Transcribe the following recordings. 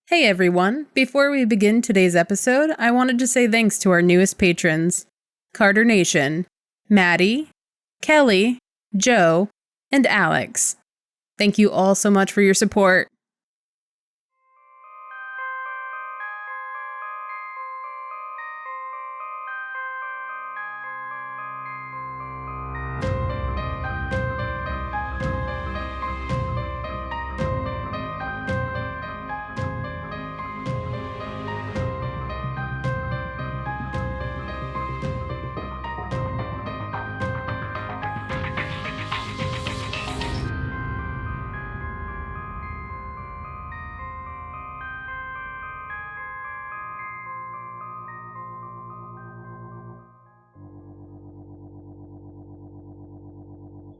Hey everyone! Before we begin today's episode, I wanted to say thanks to our newest patrons, Carter Nation, Maddie, Kelly, Joe, and Alex. Thank you all so much for your support.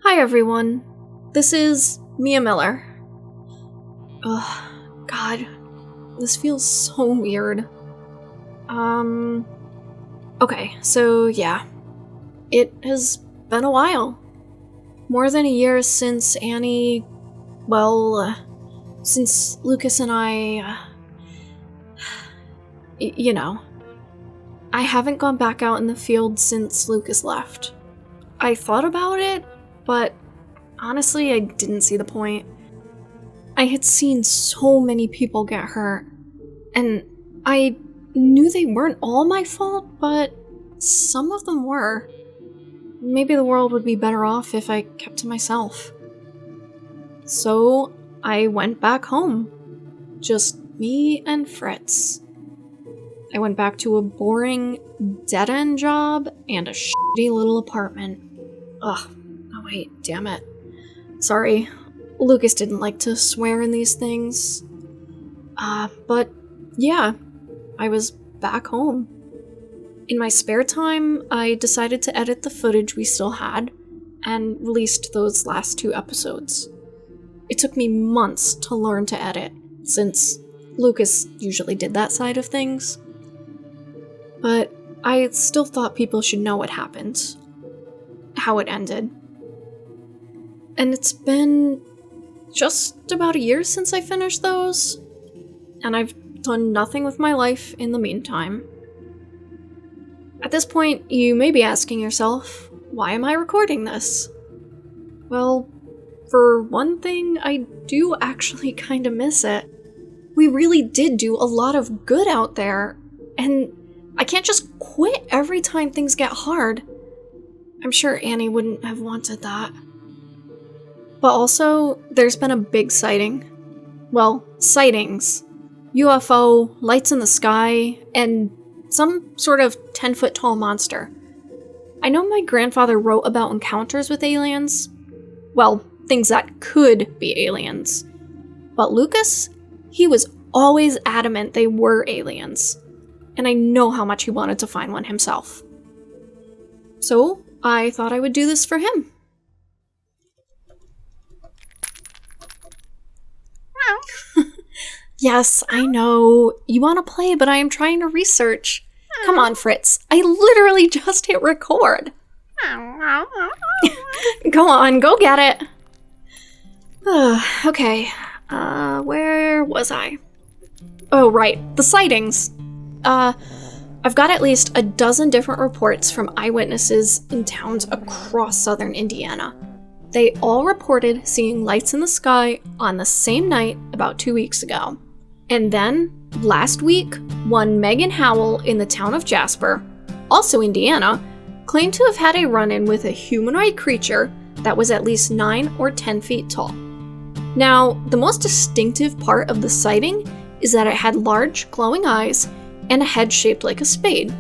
Hi everyone, this is Mia Miller. Ugh, God, this feels so weird. Okay, so yeah, it has been a while. More than a year since Annie, since Lucas and I, I haven't gone back out in the field since Lucas left. I thought about it, but honestly, I didn't see the point. I had seen so many people get hurt, and I knew they weren't all my fault, but some of them were. Maybe the world would be better off if I kept to myself. So I went back home. Just me and Fritz. I went back to a boring, dead-end job and a shitty little apartment. Ugh. Oh wait, damn it. Sorry, Lucas didn't like to swear in these things. But yeah, I was back home. In my spare time, I decided to edit the footage we still had, and released those last 2 episodes. It took me months to learn to edit, since Lucas usually did that side of things. But I still thought people should know what happened. How it ended. And it's been just about a year since I finished those, and I've done nothing with my life in the meantime. At this point, you may be asking yourself, why am I recording this? Well, for one thing, I do actually kinda miss it. We really did do a lot of good out there, and I can't just quit every time things get hard. I'm sure Annie wouldn't have wanted that. But also, there's been a big sighting. Well, sightings. UFO, lights in the sky, and some sort of 10-foot tall monster. I know my grandfather wrote about encounters with aliens. Well, things that could be aliens. But Lucas, he was always adamant they were aliens. And I know how much he wanted to find one himself. So, I thought I would do this for him. Yes, I know. You want to play, but I am trying to research. Come on, Fritz. I literally just hit record. Go on, go get it. Okay. Where was I? Oh, right. The sightings. I've got at least a dozen different reports from eyewitnesses in towns across southern Indiana. They all reported seeing lights in the sky on the same night about 2 weeks ago. And then, last week, one Megan Howell in the town of Jasper, also Indiana, claimed to have had a run-in with a humanoid creature that was at least 9 or 10 feet tall. Now, the most distinctive part of the sighting is that it had large, glowing eyes and a head shaped like a spade.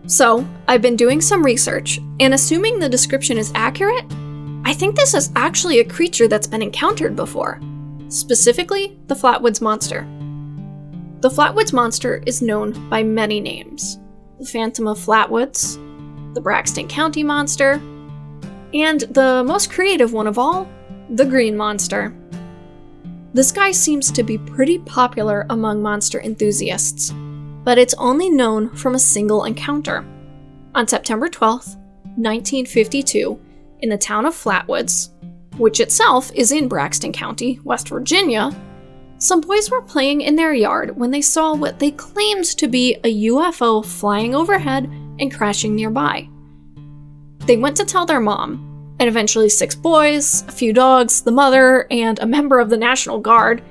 So, I've been doing some research, and assuming the description is accurate, I think this is actually a creature that's been encountered before, specifically the Flatwoods monster. The Flatwoods monster is known by many names: the Phantom of Flatwoods, the Braxton County monster, and the most creative one of all, the Green Monster. This guy seems to be pretty popular among monster enthusiasts, but it's only known from a single encounter. On September 12th, 1952, in the town of Flatwoods, which itself is in Braxton County, West Virginia, Some boys were playing in their yard when they saw what they claimed to be a UFO flying overhead and crashing nearby. They went to tell their mom, and eventually 6 boys, a few dogs, the mother, and a member of the National Guard,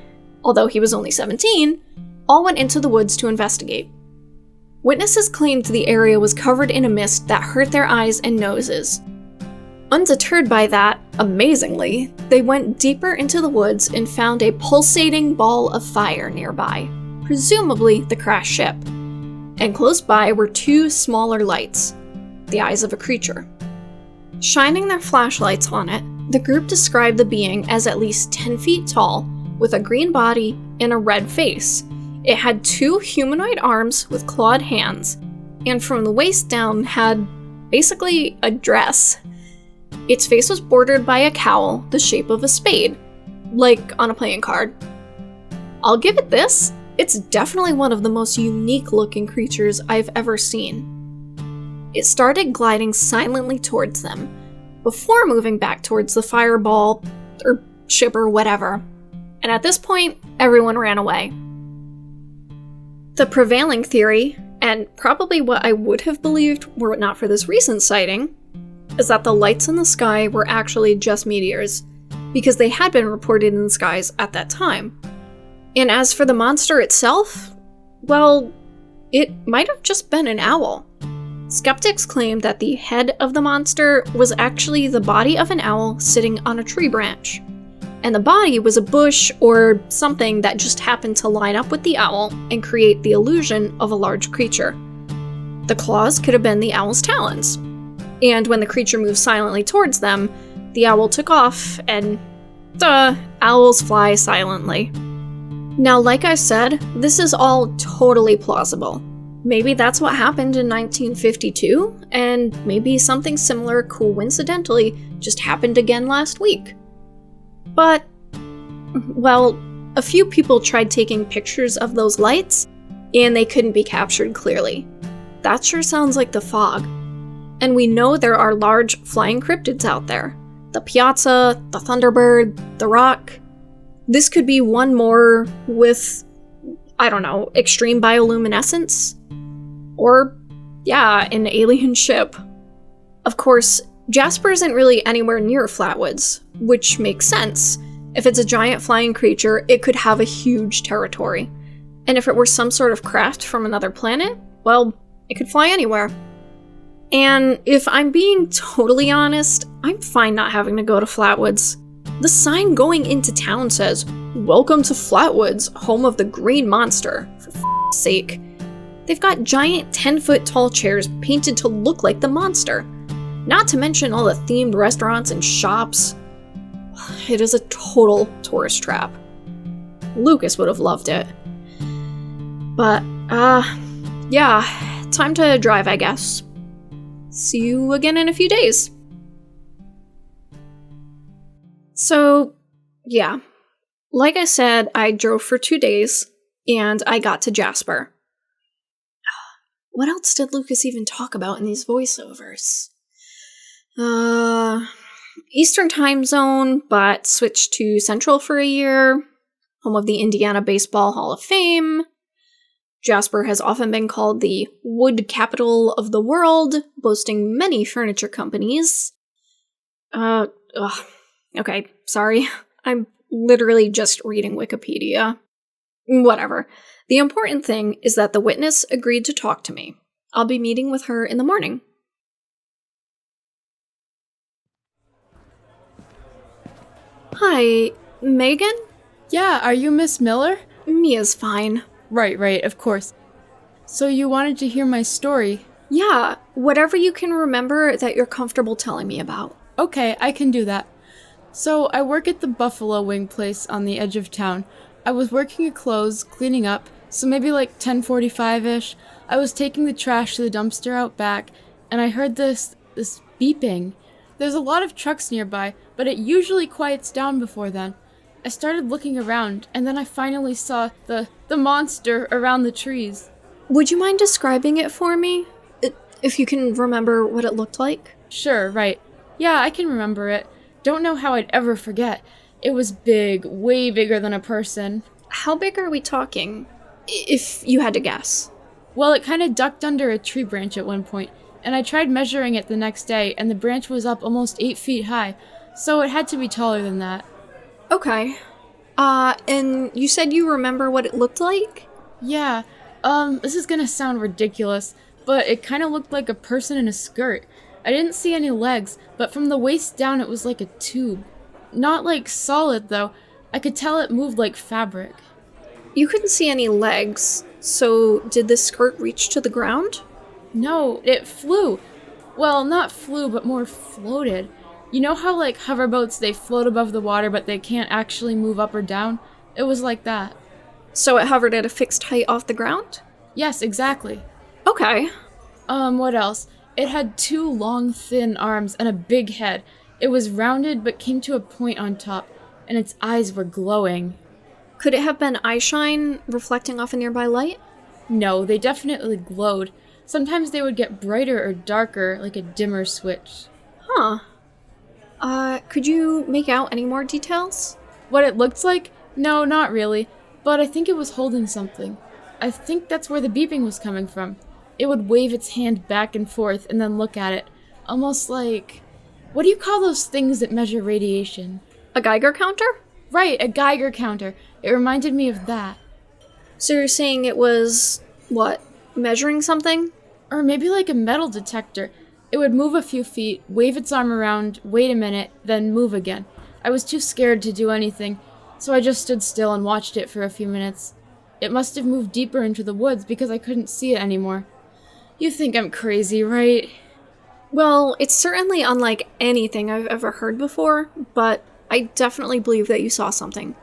although he was only 17, all went into the woods to investigate. Witnesses claimed the area was covered in a mist that hurt their eyes and noses. Undeterred by that, amazingly, they went deeper into the woods and found a pulsating ball of fire nearby, presumably the crashed ship. And close by were 2 smaller lights, the eyes of a creature. Shining their flashlights on it, the group described the being as at least 10 feet tall, with a green body and a red face. It had 2 humanoid arms with clawed hands, and from the waist down had basically a dress. Its face was bordered by a cowl the shape of a spade, like on a playing card. I'll give it this, it's definitely one of the most unique looking creatures I've ever seen. It started gliding silently towards them, before moving back towards the fireball, or ship or whatever. And at this point, everyone ran away. The prevailing theory, and probably what I would have believed were it not for this recent sighting, is that the lights in the sky were actually just meteors, because they had been reported in the skies at that time. And as for the monster itself, well, it might have just been an owl. Skeptics claim that the head of the monster was actually the body of an owl sitting on a tree branch, and the body was a bush or something that just happened to line up with the owl and create the illusion of a large creature. The claws could have been the owl's talons, and when the creature moved silently towards them, the owl took off, and owls fly silently. Now, like I said, this is all totally plausible. Maybe that's what happened in 1952, and maybe something similar coincidentally just happened again last week. But, well, a few people tried taking pictures of those lights, and they couldn't be captured clearly. That sure sounds like the fog. And we know there are large flying cryptids out there. The Piazza, the Thunderbird, the Rock. This could be one more with, I don't know, extreme bioluminescence? Or, yeah, an alien ship. Of course, Jasper isn't really anywhere near Flatwoods, which makes sense. If it's a giant flying creature, it could have a huge territory. And if it were some sort of craft from another planet, well, it could fly anywhere. And if I'm being totally honest, I'm fine not having to go to Flatwoods. The sign going into town says, "Welcome to Flatwoods, home of the green monster." For f***'s sake. They've got giant 10-foot tall chairs painted to look like the monster. Not to mention all the themed restaurants and shops. It is a total tourist trap. Lucas would have loved it. But, yeah, time to drive, I guess. See you again in a few days. So, yeah. Like I said, I drove for 2 days, and I got to Jasper. What else did Lucas even talk about in these voiceovers? Eastern time zone, but switched to Central for a year. Home of the Indiana Baseball Hall of Fame. Jasper has often been called the wood capital of the world, boasting many furniture companies. Okay, sorry. I'm literally just reading Wikipedia. Whatever. The important thing is that the witness agreed to talk to me. I'll be meeting with her in the morning. Hi, Megan? Yeah, are you Miss Miller? Mia's fine. Right, of course. So you wanted to hear my story? Yeah, whatever you can remember that you're comfortable telling me about. Okay, I can do that. So I work at the Buffalo Wing place on the edge of town. I was working at clothes, cleaning up, so maybe like 10:45-ish. I was taking the trash to the dumpster out back, and I heard this beeping. There's a lot of trucks nearby, but it usually quiets down before then. I started looking around, and then I finally saw the monster around the trees. Would you mind describing it for me? If you can remember what it looked like? Sure, right. Yeah, I can remember it. Don't know how I'd ever forget. It was big, way bigger than a person. How big are we talking, if you had to guess? Well, it kind of ducked under a tree branch at one point, and I tried measuring it the next day, and the branch was up almost 8 feet high, so it had to be taller than that. Okay. And you said you remember what it looked like? Yeah, this is gonna sound ridiculous, but it kind of looked like a person in a skirt. I didn't see any legs, but from the waist down it was like a tube. Not like solid, though. I could tell it moved like fabric. You couldn't see any legs, so did this skirt reach to the ground? No, it flew. Well, not flew, but more floated. You know how, like, hoverboats, they float above the water, but they can't actually move up or down? It was like that. So it hovered at a fixed height off the ground? Yes, exactly. Okay. What else? It had 2 long, thin arms and a big head. It was rounded, but came to a point on top, and its eyes were glowing. Could it have been eye shine reflecting off a nearby light? No, they definitely glowed. Sometimes they would get brighter or darker, like a dimmer switch. Huh. Could you make out any more details? What it looked like? No, not really. But I think it was holding something. I think that's where the beeping was coming from. It would wave its hand back and forth and then look at it. Almost like... What do you call those things that measure radiation? A Geiger counter? Right, a Geiger counter. It reminded me of that. So you're saying it was, what, measuring something? Or maybe like a metal detector. It would move a few feet, wave its arm around, wait a minute, then move again. I was too scared to do anything, so I just stood still and watched it for a few minutes. It must have moved deeper into the woods because I couldn't see it anymore. You think I'm crazy, right? Well, it's certainly unlike anything I've ever heard before, but I definitely believe that you saw something.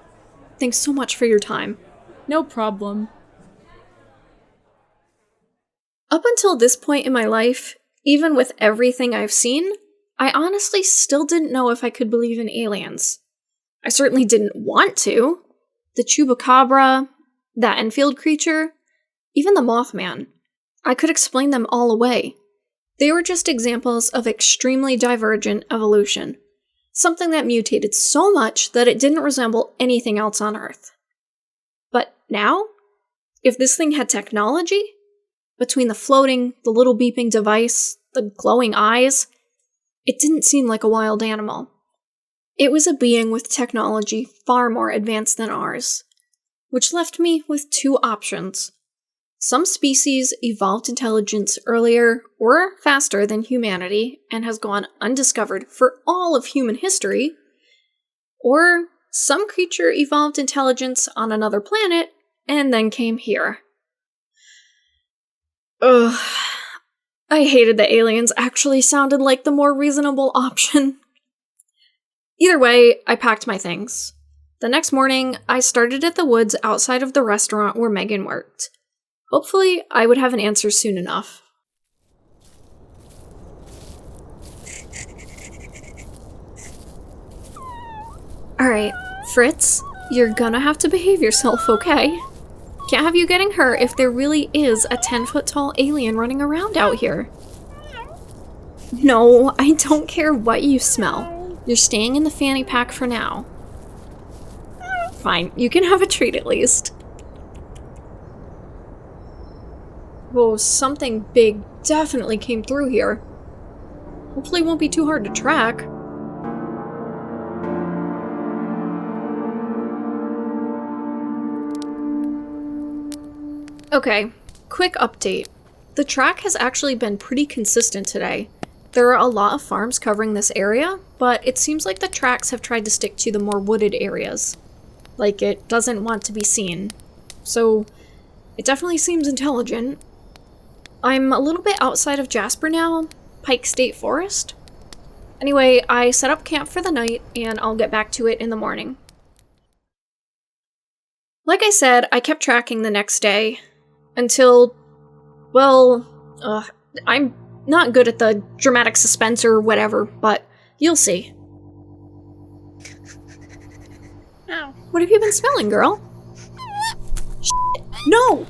Thanks so much for your time. No problem. Up until this point in my life, even with everything I've seen, I honestly still didn't know if I could believe in aliens. I certainly didn't want to. The chupacabra, that Enfield creature, even the Mothman. I could explain them all away. They were just examples of extremely divergent evolution. Something that mutated so much that it didn't resemble anything else on Earth. But now, if this thing had technology, between the floating, the little beeping device, the glowing eyes, it didn't seem like a wild animal. It was a being with technology far more advanced than ours, which left me with 2 options. Some species evolved intelligence earlier or faster than humanity and has gone undiscovered for all of human history, or some creature evolved intelligence on another planet and then came here. Ugh. I hated that aliens actually sounded like the more reasonable option. Either way, I packed my things. The next morning, I started at the woods outside of the restaurant where Megan worked. Hopefully, I would have an answer soon enough. Alright, Fritz, you're gonna have to behave yourself, okay? Can't have you getting hurt if there really is a 10-foot-tall alien running around out here. No, I don't care what you smell. You're staying in the fanny pack for now. Fine, you can have a treat at least. Whoa, something big definitely came through here. Hopefully it won't be too hard to track. Okay, quick update. The track has actually been pretty consistent today. There are a lot of farms covering this area, but it seems like the tracks have tried to stick to the more wooded areas. Like it doesn't want to be seen. So, it definitely seems intelligent. I'm a little bit outside of Jasper now, Pike State Forest. Anyway, I set up camp for the night, and I'll get back to it in the morning. Like I said, I kept tracking the next day. Until, well, I'm not good at the dramatic suspense or whatever, but you'll see. Ow. What have you been smelling, girl? Shit. No!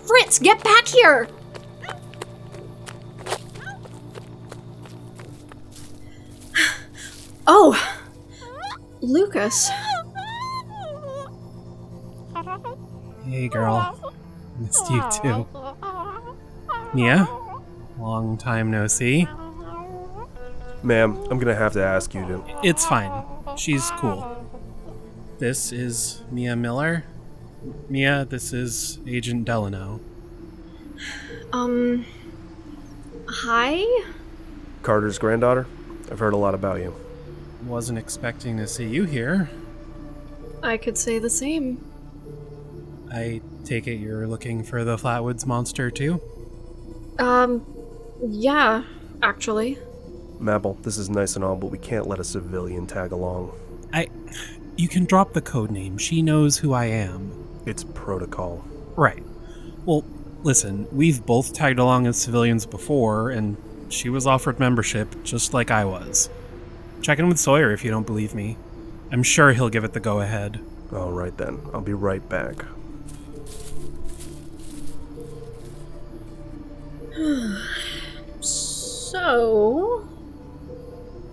Fritz, get back here! Oh, Lucas. Hey, girl. Missed you too. Mia? Long time no see. Ma'am, I'm gonna have to ask you to... It's fine. She's cool. This is Mia Miller. Mia, this is Agent Delano. Hi? Carter's granddaughter? I've heard a lot about you. Wasn't expecting to see you here. I could say the same. I take it you're looking for the Flatwoods monster too? Yeah, actually. Mabel, this is nice and all, but we can't let a civilian tag along. You can drop the code name. She knows who I am. It's protocol. Right. Well, listen, we've both tagged along as civilians before, and she was offered membership just like I was. Check in with Sawyer if you don't believe me. I'm sure he'll give it the go-ahead. All right then, I'll be right back.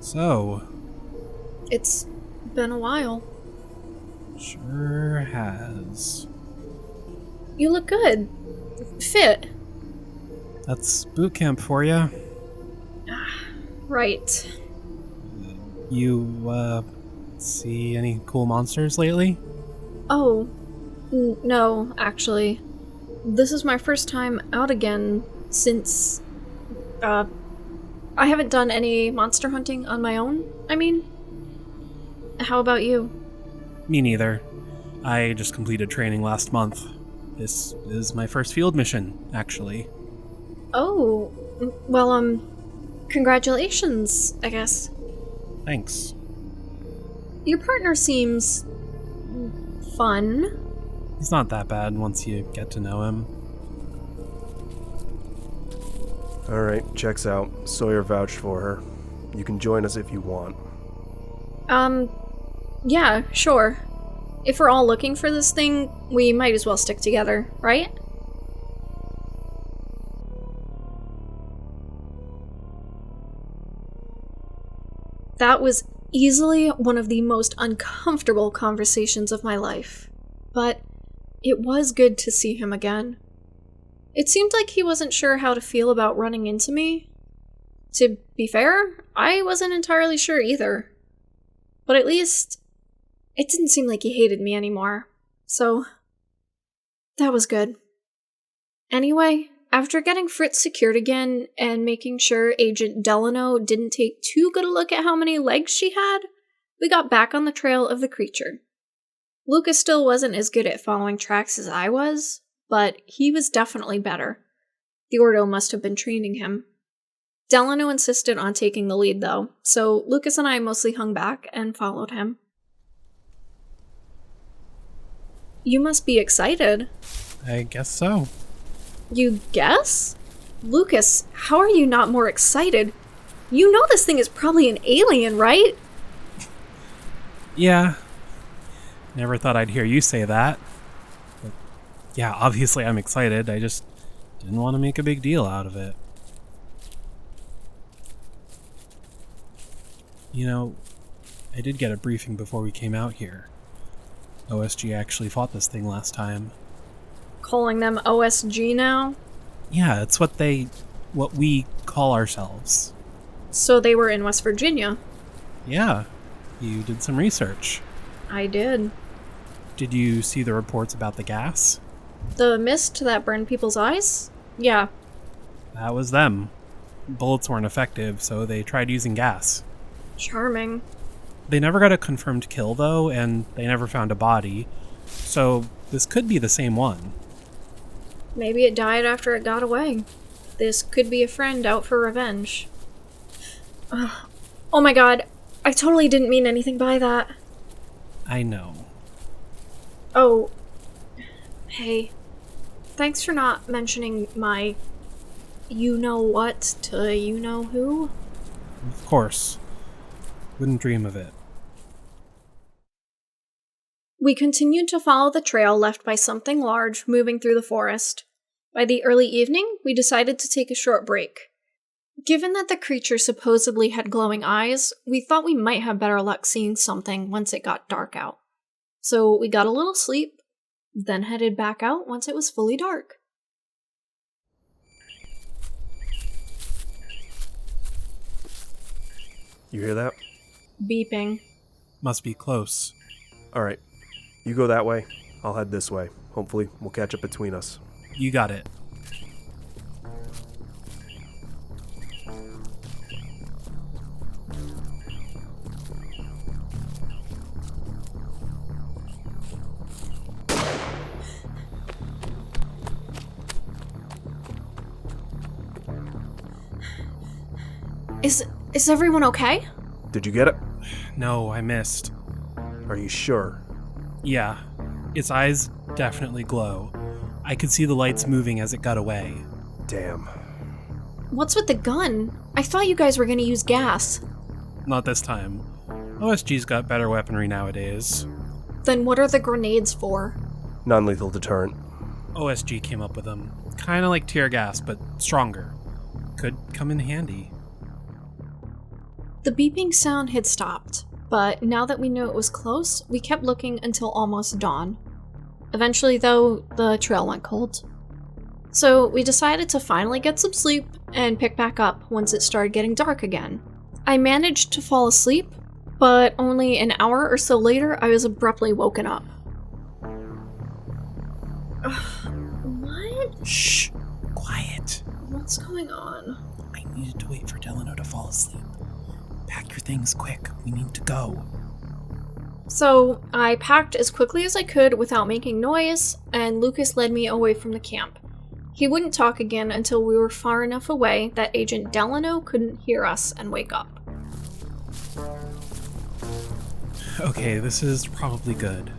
So, it's been a while. Sure has. You look good. Fit. That's boot camp for you. Right. You, see any cool monsters lately? Oh, no, actually. This is my first time out again since, I haven't done any monster hunting on my own, I mean. How about you? Me neither. I just completed training last month. This is my first field mission, actually. Oh, well, congratulations, I guess. Thanks. Your partner seems fun. He's not that bad once you get to know him. Alright, checks out. Sawyer vouched for her. You can join us if you want. Yeah, sure. If we're all looking for this thing, we might as well stick together, right? That was easily one of the most uncomfortable conversations of my life. But it was good to see him again. It seemed like he wasn't sure how to feel about running into me. To be fair, I wasn't entirely sure either. But at least, it didn't seem like he hated me anymore. So, that was good. Anyway, after getting Fritz secured again and making sure Agent Delano didn't take too good a look at how many legs she had, we got back on the trail of the creature. Lucas still wasn't as good at following tracks as I was, but he was definitely better. The Ordo must have been training him. Delano insisted on taking the lead though, so Lucas and I mostly hung back and followed him. You must be excited. I guess so. You guess? Lucas, how are you not more excited? You know this thing is probably an alien, right? Yeah. Never thought I'd hear you say that. But yeah, obviously I'm excited. I just didn't want to make a big deal out of it. You know, I did get a briefing before we came out here. OSG actually fought this thing last time. Calling them OSG now? Yeah, it's what we call ourselves. So they were in West Virginia. Yeah, you did some research. I did. Did you see the reports about the gas? The mist that burned people's eyes? Yeah. That was them. Bullets weren't effective, so they tried using gas. Charming. They never got a confirmed kill, though, and they never found a body. So this could be the same one. Maybe it died after it got away. This could be a friend out for revenge. Oh my god, I totally didn't mean anything by that. I know. Oh, hey. Thanks for not mentioning my you-know-what to you-know-who. Of course. Wouldn't dream of it. We continued to follow the trail left by something large moving through the forest. By the early evening, we decided to take a short break. Given that the creature supposedly had glowing eyes, we thought we might have better luck seeing something once it got dark out. So we got a little sleep, then headed back out once it was fully dark. You hear that? Beeping. Must be close. Alright, you go that way. I'll head this way. Hopefully, we'll catch up between us. You got it. Is everyone okay? Did you get it? No, I missed. Are you sure? Yeah, its eyes definitely glow. I could see the lights moving as it got away. Damn. What's with the gun? I thought you guys were gonna use gas. Not this time. OSG's got better weaponry nowadays. Then what are the grenades for? Non-lethal deterrent. OSG came up with them. Kinda like tear gas, but stronger. Could come in handy. The beeping sound had stopped, but now that we knew it was close, we kept looking until almost dawn. Eventually, though, the trail went cold. So we decided to finally get some sleep and pick back up once it started getting dark again. I managed to fall asleep, but only an hour or so later I was abruptly woken up. What? Shh! Quiet! What's going on? I needed to wait for Delano to fall asleep. Pack your things quick. We need to go. So I packed as quickly as I could without making noise, and Lucas led me away from the camp. He wouldn't talk again until we were far enough away that Agent Delano couldn't hear us and wake up. Okay, this is probably good.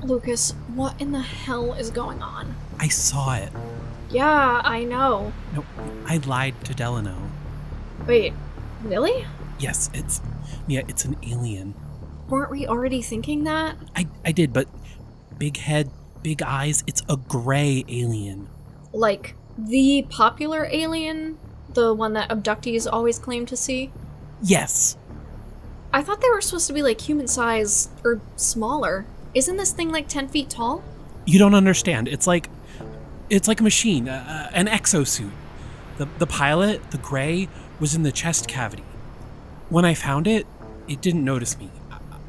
Lucas, what in the hell is going on? I saw it. Yeah, I know. No, I lied to Delano. Wait, really? Yes, it's an alien. Weren't we already thinking that? I did, but big head, big eyes, it's a gray alien. Like, the popular alien? The one that abductees always claim to see? Yes. I thought they were supposed to be like human size, or smaller. Isn't this thing like 10 feet tall? You don't understand. It's like a machine, an exosuit. The pilot, the gray, was in the chest cavity. When I found it, it didn't notice me.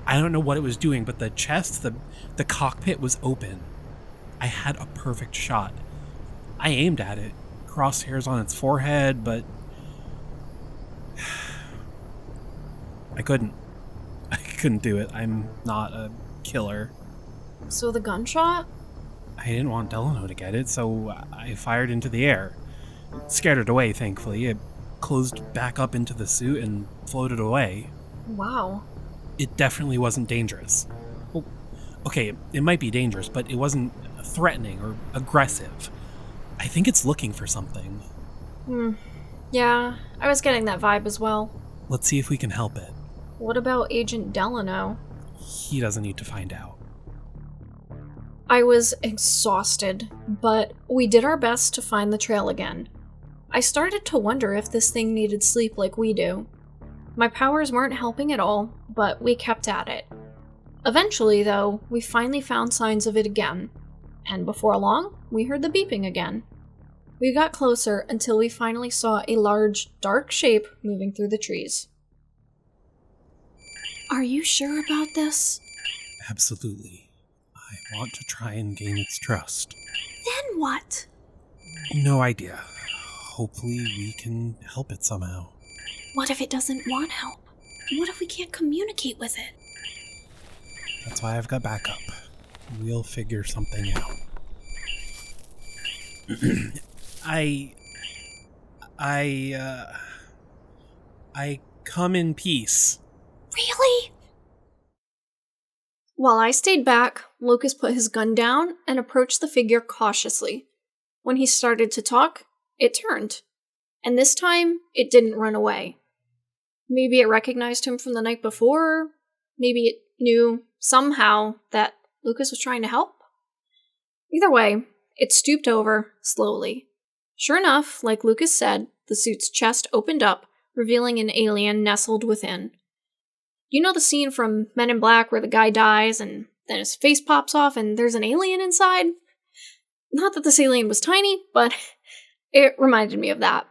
I don't know what it was doing, but the chest, the cockpit was open. I had a perfect shot. I aimed at it, crosshairs on its forehead, but I couldn't. I couldn't do it. I'm not a killer. So the gunshot? I didn't want Delano to get it, so I fired into the air. It scared it away, thankfully. It closed back up into the suit and floated away. Wow. It definitely wasn't dangerous. Well, okay, it might be dangerous, but it wasn't threatening or aggressive. I think it's looking for something. Yeah, I was getting that vibe as well. Let's see if we can help it. What about Agent Delano? He doesn't need to find out. I was exhausted, but we did our best to find the trail again. I started to wonder if this thing needed sleep like we do. My powers weren't helping at all, but we kept at it. Eventually, though, we finally found signs of it again, and before long, we heard the beeping again. We got closer until we finally saw a large, dark shape moving through the trees. Are you sure about this? Absolutely. I want to try and gain its trust. Then what? No idea. Hopefully we can help it somehow. What if it doesn't want help? What if we can't communicate with it? That's why I've got backup. We'll figure something out. I come in peace. Really? While I stayed back, Lucas put his gun down and approached the figure cautiously. When he started to talk, it turned. And this time, it didn't run away. Maybe it recognized him from the night before. Maybe it knew, somehow, that Lucas was trying to help. Either way, it stooped over, slowly. Sure enough, like Lucas said, the suit's chest opened up, revealing an alien nestled within. You know the scene from Men in Black where the guy dies and then his face pops off and there's an alien inside. Not that this alien was tiny, but it reminded me of that.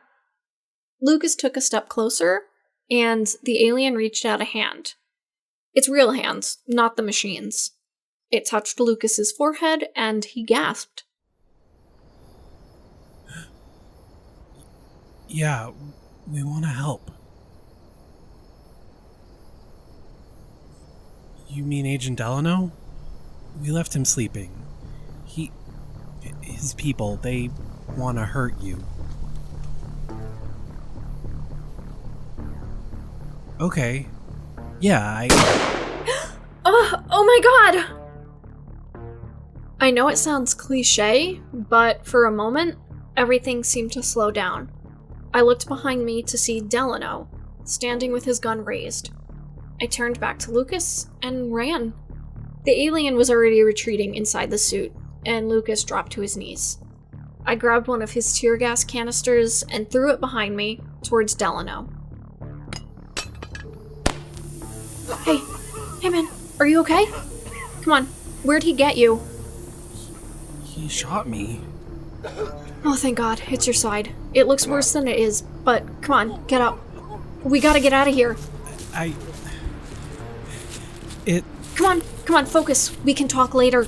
Lucas took a step closer, and the alien reached out a hand. Its real hands, not the machine's. It touched Lucas's forehead, and he gasped. Yeah, we want to help. You mean Agent Delano? We left him sleeping. His people, they want to hurt you. Okay. Yeah, Oh my god! I know it sounds cliche, but for a moment, everything seemed to slow down. I looked behind me to see Delano, standing with his gun raised. I turned back to Lucas and ran. The alien was already retreating inside the suit, and Lucas dropped to his knees. I grabbed one of his tear gas canisters and threw it behind me towards Delano. Hey man, are you okay? Come on, where'd he get you? he shot me. Oh, thank God, it's your side. It looks worse than it is, but come on, get up. We gotta get out of here. Come on, focus. We can talk later.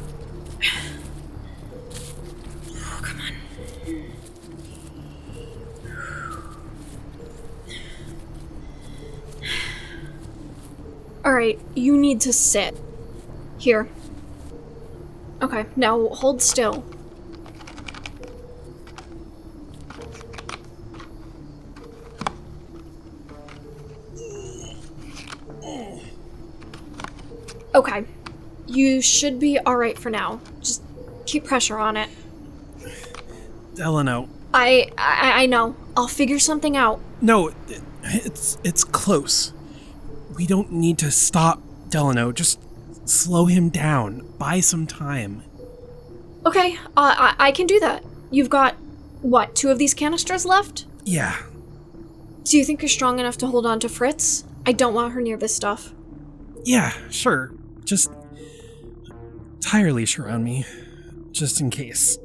Oh, come on. Alright, you need to sit. Here. Okay, now hold still. Okay, you should be alright for now. Just keep pressure on it. Delano. I know. I'll figure something out. No, it's close. We don't need to stop Delano. Just slow him down. Buy some time. Okay, I can do that. You've got, what, 2 of these canisters left? Yeah. Do you think you're strong enough to hold on to Fritz? I don't want her near this stuff. Yeah, sure. Just tie her leash around me, just in case.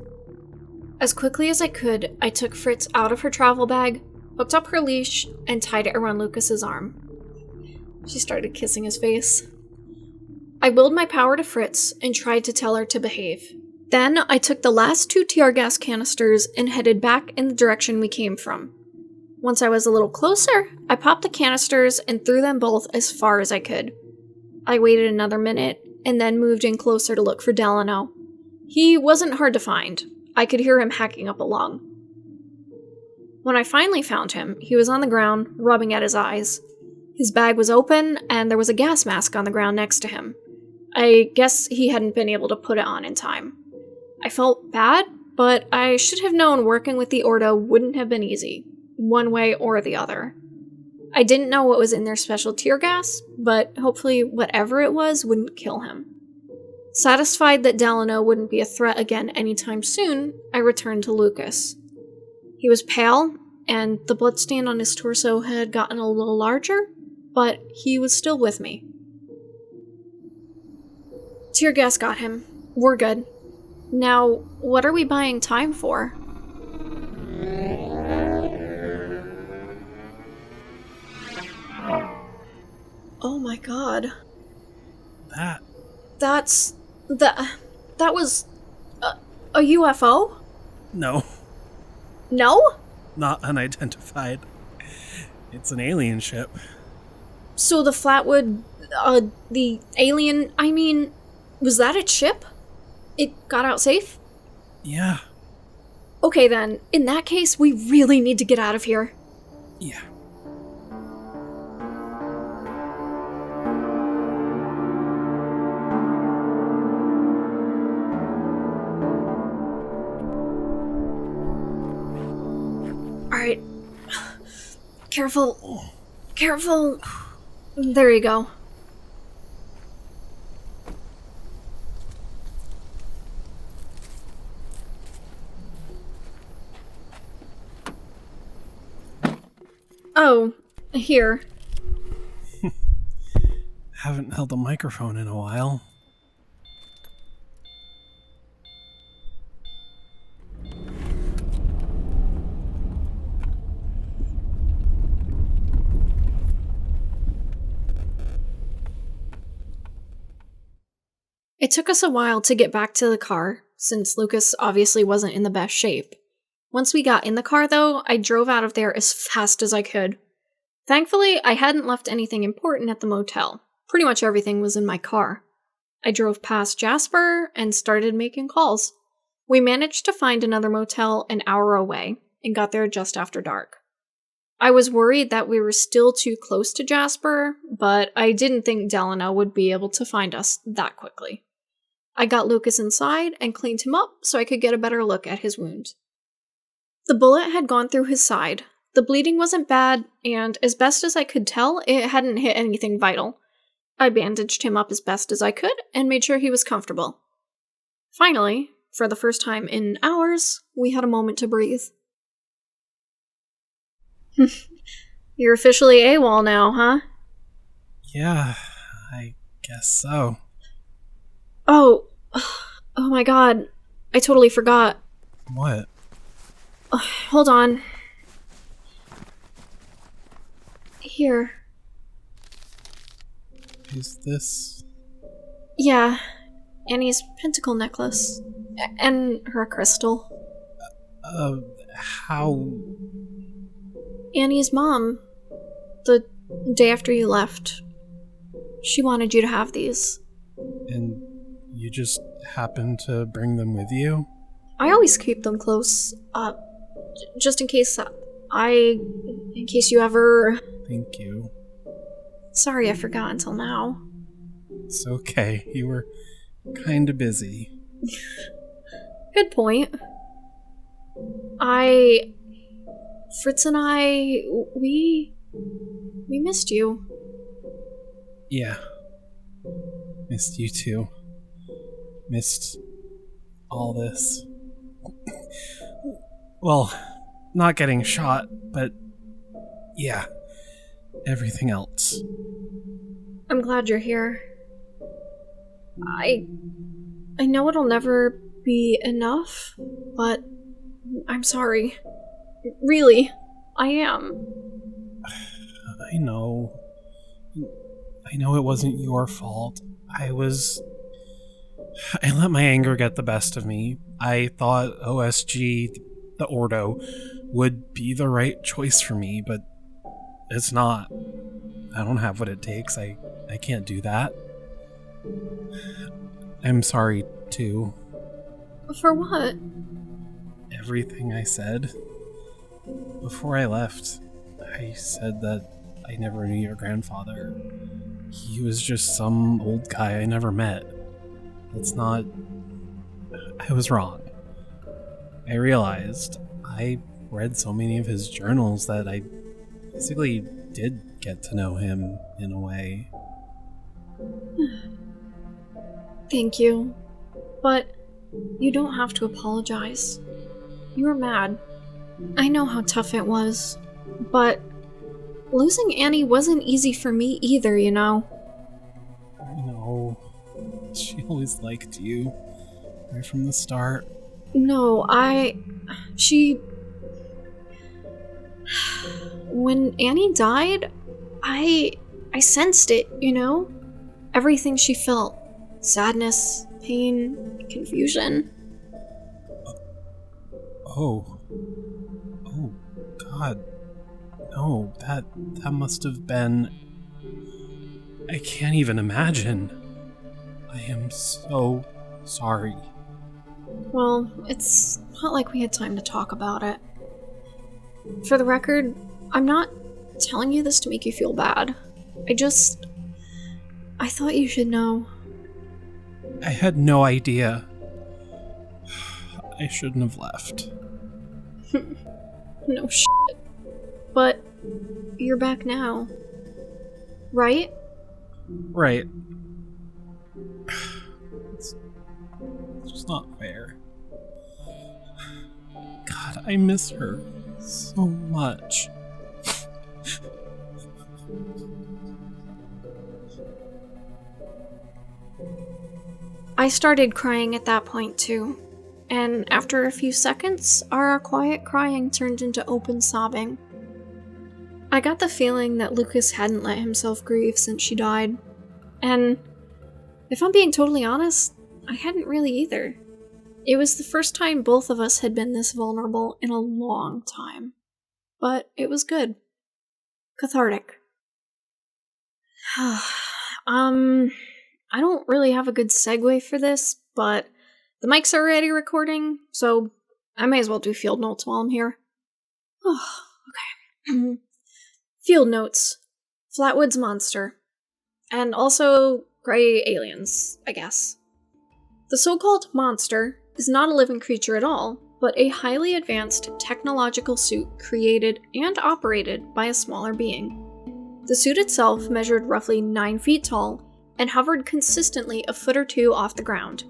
As quickly as I could, I took Fritz out of her travel bag, hooked up her leash, and tied it around Lucas's arm. She started kissing his face. I willed my power to Fritz and tried to tell her to behave. Then I took the last 2 tear gas canisters and headed back in the direction we came from. Once I was a little closer, I popped the canisters and threw them both as far as I could. I waited another minute and then moved in closer to look for Delano. He wasn't hard to find. I could hear him hacking up a lung. When I finally found him, he was on the ground, rubbing at his eyes. His bag was open, and there was a gas mask on the ground next to him. I guess he hadn't been able to put it on in time. I felt bad, but I should have known working with the Ordo wouldn't have been easy, one way or the other. I didn't know what was in their special tear gas, but hopefully whatever it was wouldn't kill him. Satisfied that Delano wouldn't be a threat again anytime soon, I returned to Lucas. He was pale, and the bloodstain on his torso had gotten a little larger, but he was still with me. Tear gas got him. We're good. Now, what are we buying time for? Oh my God. That was a UFO? No, No? not unidentified. It's an alien ship. So the Flatwood, the alien, was that its ship? It got out safe? Yeah. Okay then, in that case, we really need to get out of here. Yeah. Alright. Careful. Careful. There you go. Oh, here. Haven't held a microphone in a while. It took us a while to get back to the car, since Lucas obviously wasn't in the best shape. Once we got in the car, though, I drove out of there as fast as I could. Thankfully, I hadn't left anything important at the motel. Pretty much everything was in my car. I drove past Jasper and started making calls. We managed to find another motel an hour away and got there just after dark. I was worried that we were still too close to Jasper, but I didn't think Delano would be able to find us that quickly. I got Lucas inside and cleaned him up so I could get a better look at his wound. The bullet had gone through his side. The bleeding wasn't bad, and as best as I could tell, it hadn't hit anything vital. I bandaged him up as best as I could and made sure he was comfortable. Finally, for the first time in hours, we had a moment to breathe. You're officially AWOL now, huh? Yeah, I guess so. Oh my god. I totally forgot. What? Hold on. Here. Is this... Yeah. Annie's pentacle necklace. And her crystal. How... Annie's mom. The day after you left. She wanted you to have these. And you just happened to bring them with you? I always keep them close. Just in case in case you ever... Thank you. Sorry I forgot until now. It's okay. You were kinda busy. Good point. Fritz and I, we missed you. Yeah. Missed you too. Missed all this. Well, not getting shot, but yeah, everything else. I'm glad you're here. I know it'll never be enough, but I'm sorry. Really, I am. I know it wasn't your fault. I let my anger get the best of me. I thought OSG, the Ordo, would be the right choice for me, but it's not. I don't have what it takes. I can't do that. I'm sorry, too. For what? Everything I said. Before I left, I said that I never knew your grandfather. He was just some old guy I never met. That's not... I was wrong. I realized I read so many of his journals that I basically did get to know him in a way. Thank you. But you don't have to apologize. You were mad. I know how tough it was. But losing Annie wasn't easy for me either, you know? I know. She always liked you. Right from the start. No, when Annie died, I sensed it, you know? Everything she felt. Sadness, pain, confusion. Oh, God. No, that must have been... I can't even imagine. I am so sorry. Well, it's not like we had time to talk about it. For the record, I'm not telling you this to make you feel bad. I thought you should know. I had no idea. I shouldn't have left. No shit. But you're back now. Right? Right. It's just not fair. God, I miss her so much. I started crying at that point too, and after a few seconds, our quiet crying turned into open sobbing. I got the feeling that Lucas hadn't let himself grieve since she died, and If I'm being totally honest, I hadn't really either. It was the first time both of us had been this vulnerable in a long time. But it was good. Cathartic. I don't really have a good segue for this, but the mics are already recording, so I may as well do field notes while I'm here. Okay. Field notes. Flatwoods monster. And also gray aliens, I guess. The so-called monster is not a living creature at all, but a highly advanced technological suit created and operated by a smaller being. The suit itself measured roughly 9 feet tall and hovered consistently a foot or two off the ground.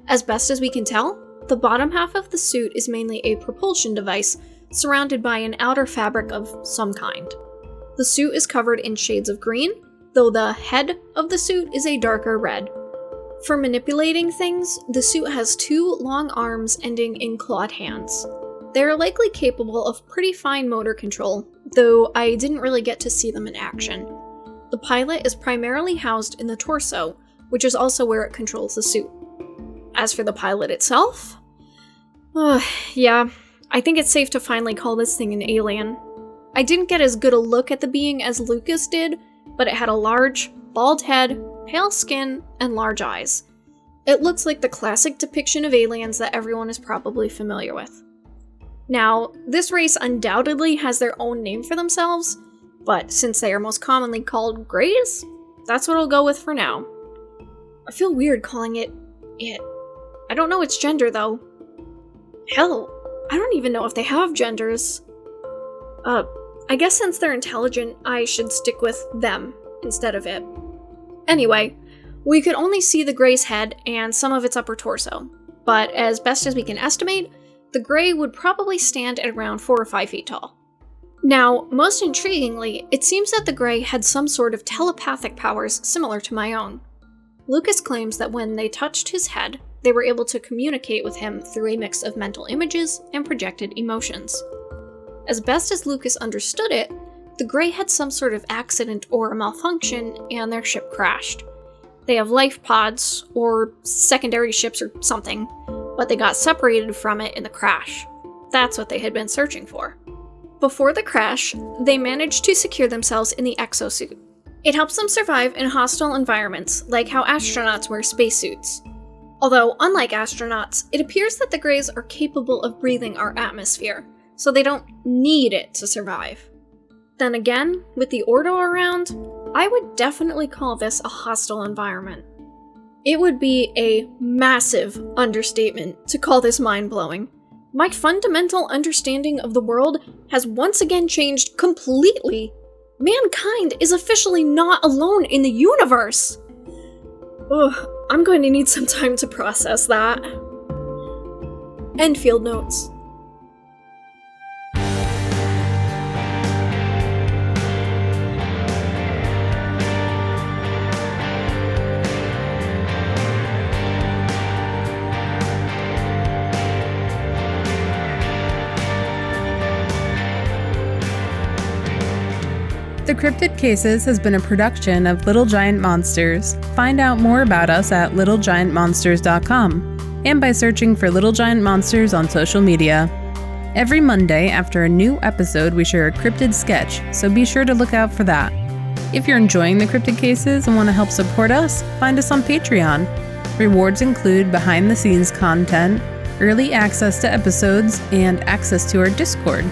As best as we can tell, the bottom half of the suit is mainly a propulsion device surrounded by an outer fabric of some kind. The suit is covered in shades of green, though the head of the suit is a darker red. For manipulating things, the suit has 2 long arms ending in clawed hands. They are likely capable of pretty fine motor control, though I didn't really get to see them in action. The pilot is primarily housed in the torso, which is also where it controls the suit. As for the pilot itself, yeah, I think it's safe to finally call this thing an alien. I didn't get as good a look at the being as Lucas did, but it had a large, bald head, pale skin, and large eyes. It looks like the classic depiction of aliens that everyone is probably familiar with. Now, this race undoubtedly has their own name for themselves, but since they are most commonly called Greys, that's what I'll go with for now. I feel weird calling it it. I don't know its gender, though. Hell, I don't even know if they have genders. I guess since they're intelligent, I should stick with them instead of it. Anyway, we could only see the Grey's head and some of its upper torso, but as best as we can estimate, the Grey would probably stand at around 4 or 5 feet tall. Now, most intriguingly, it seems that the Grey had some sort of telepathic powers similar to my own. Lucas claims that when they touched his head, they were able to communicate with him through a mix of mental images and projected emotions. As best as Lucas understood it, the Grey had some sort of accident or a malfunction and their ship crashed. They have life pods, or secondary ships or something, but they got separated from it in the crash. That's what they had been searching for. Before the crash, they managed to secure themselves in the exosuit. It helps them survive in hostile environments, like how astronauts wear spacesuits. Although, unlike astronauts, it appears that the Greys are capable of breathing our atmosphere, so they don't need it to survive. Then again, with the Ordo around, I would definitely call this a hostile environment. It would be a massive understatement to call this mind-blowing. My fundamental understanding of the world has once again changed completely. Mankind is officially not alone in the universe. Ugh, I'm going to need some time to process that. End field notes. The Cryptid Cases has been a production of Little Giant Monsters. Find out more about us at littlegiantmonsters.com and by searching for Little Giant Monsters on social media. Every Monday after a new episode, we share a cryptid sketch, so be sure to look out for that. If you're enjoying the Cryptid Cases and want to help support us, find us on Patreon. Rewards include behind-the-scenes content, early access to episodes, and access to our Discord.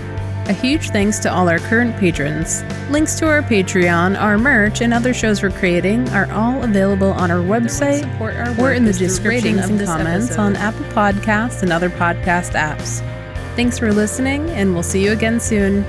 A huge thanks to all our current patrons. Links to our Patreon, our merch, and other shows we're creating are all available on our website or in the description and comments on Apple Podcasts and other podcast apps. Thanks for listening, and we'll see you again soon.